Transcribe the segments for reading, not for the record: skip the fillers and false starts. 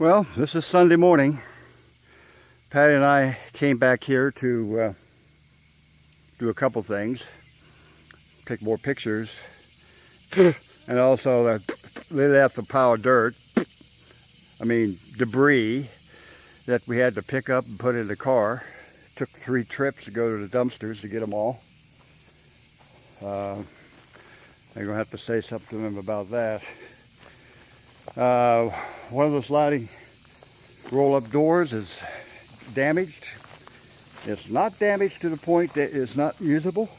Well, this is Sunday morning. Patty and I came back here to do a couple things, take more pictures, and also they left a pile of dirt, debris that we had to pick up and put in the car. Took 3 trips to go to the dumpsters to get them all. I'm going to have to say something to them about that. One of the sliding roll-up doors is damaged. It's not damaged to the point that it's not usable,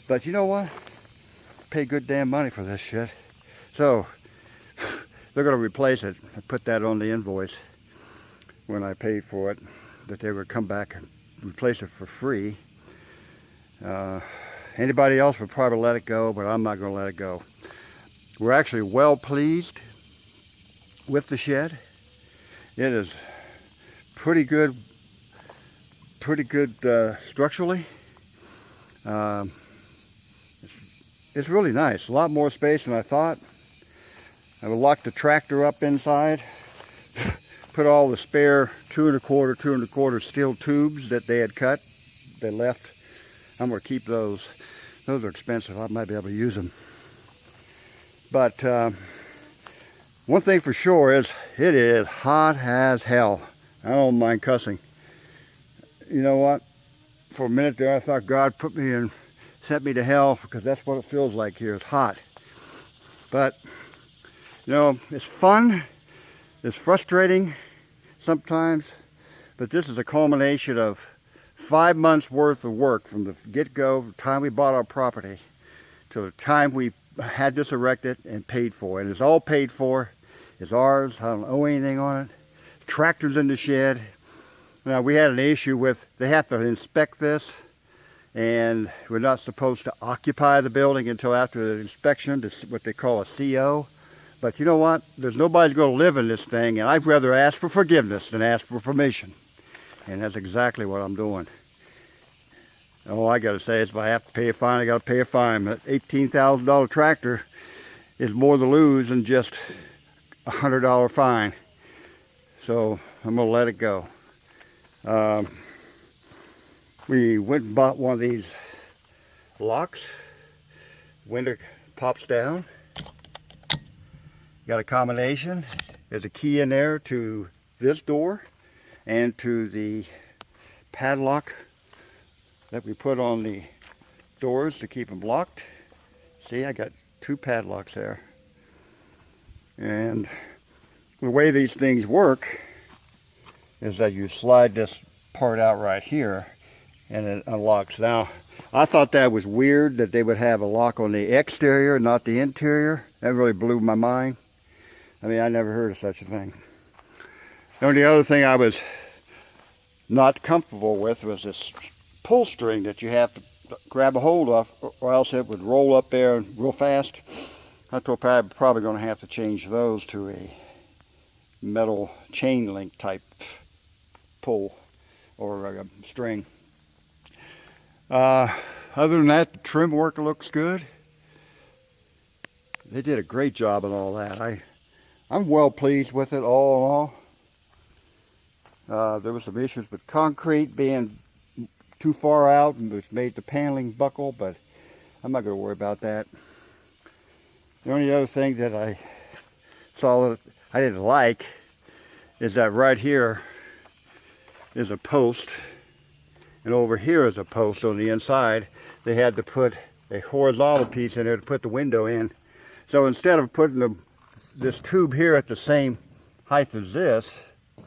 but you know what? Pay good damn money for this shit. So they're going to replace it. I put that on the invoice when I paid for it, that they would come back and replace it for free. Anybody else would probably let it go, but I'm not going to let it go. We're actually well pleased with the shed. It is pretty good structurally. It's really nice. A lot more space than I thought. I locked the tractor up inside. Put all the spare 2 1/4 steel tubes that they had cut. They left. I'm going to keep those. Those are expensive. I might be able to use them. But one thing for sure is it is hot as hell. I don't mind cussing. You know what? For a minute there I thought God sent me to hell, because that's what it feels like here. It's hot. But you know, it's fun. It's frustrating sometimes. But this is a culmination of 5 months worth of work from the get-go, the time we bought our property, to the time we had this erected and paid for. And it's all paid for. It's ours. I don't owe anything on it. Tractor's in the shed. Now, we had an issue with, they have to inspect this, and we're not supposed to occupy the building until after the inspection. This is what they call a CO. But you know what? There's nobody's going to live in this thing, and I'd rather ask for forgiveness than ask for permission. And that's exactly what I'm doing. All I got to say is if I have to pay a fine, I got to pay a fine. That $18,000 tractor is more to lose than just a $100 fine. So I'm going to let it go. We went and bought one of these locks. Window pops down. Got a combination. There's a key in there to this door and to the padlock that we put on the doors to keep them locked. See, I got 2 padlocks there. And the way these things work is that you slide this part out right here and it unlocks. Now, I thought that was weird that they would have a lock on the exterior, not the interior. That really blew my mind. I mean, I never heard of such a thing. The only other thing I was not comfortable with was this pull string that you have to grab a hold of, or else it would roll up there real fast. I told Pat I'm probably going to have to change those to a metal chain link type pull or a string. Other than that, the trim work looks good. They did a great job on all that. I'm well pleased with it all in all. There was some issues with concrete being too far out and which made the paneling buckle, but I'm not going to worry about that. The only other thing that I saw that I didn't like is that right here is a post, and over here is a post on the inside. They had to put a horizontal piece in there to put the window in. So instead of putting this tube here at the same height as this,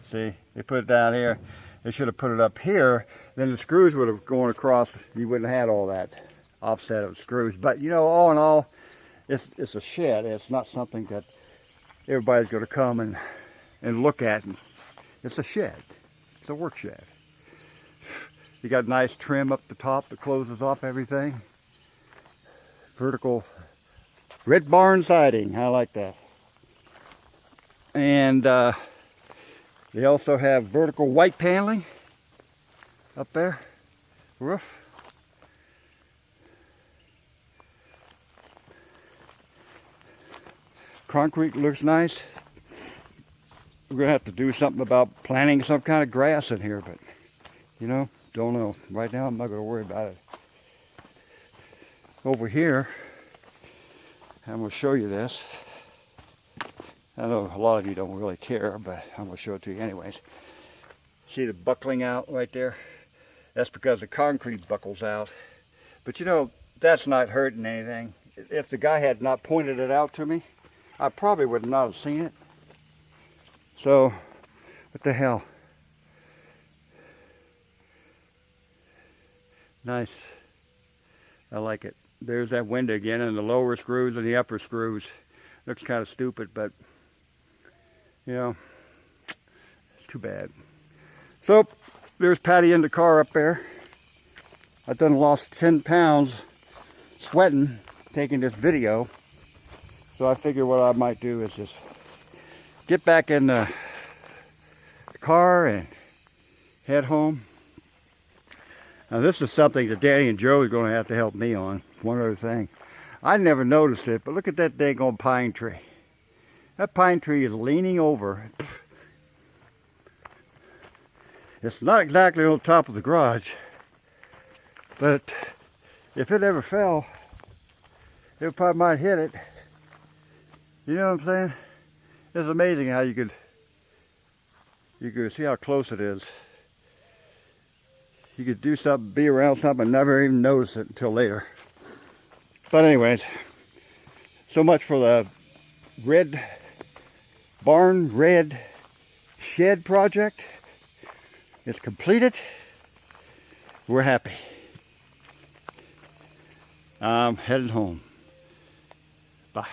see, they put it down here. They should have put it up here. Then the screws would have gone across. You wouldn't have had all that offset of screws. But you know, all in all, it's a shed. It's not something that everybody's going to come and look at. It's a shed. It's a work shed. You got nice trim up the top that closes off everything. Vertical red barn siding. I like that. And they also have vertical white paneling up there, roof. Concrete looks nice. we're going to have to do something about planting some kind of grass in here, but, you know, don't know. Right now, I'm not going to worry about it. Over here, I'm going to show you this. I know a lot of you don't really care, but I'm going to show it to you anyways. See the buckling out right there? That's because the concrete buckles out. But you know, that's not hurting anything. If the guy had not pointed it out to me, I probably would not have seen it. So, what the hell? Nice. I like it. There's that window again, and the lower screws and the upper screws. Looks kind of stupid, but, you know, it's too bad. So, there's Patty in the car up there. I done lost 10 pounds sweating, taking this video. So I figure what I might do is just get back in the car and head home. Now this is something that Danny and Joe are going to have to help me on. One other thing. I never noticed it, but look at that dang old pine tree. That pine tree is leaning over. It's not exactly on top of the garage, but if it ever fell, it probably might hit it. You know what I'm saying? It's amazing how you could see how close it is. You could do something, be around something, and never even notice it until later. But anyways, so much for the red shed project. It's completed. We're happy. I'm heading home. Bye.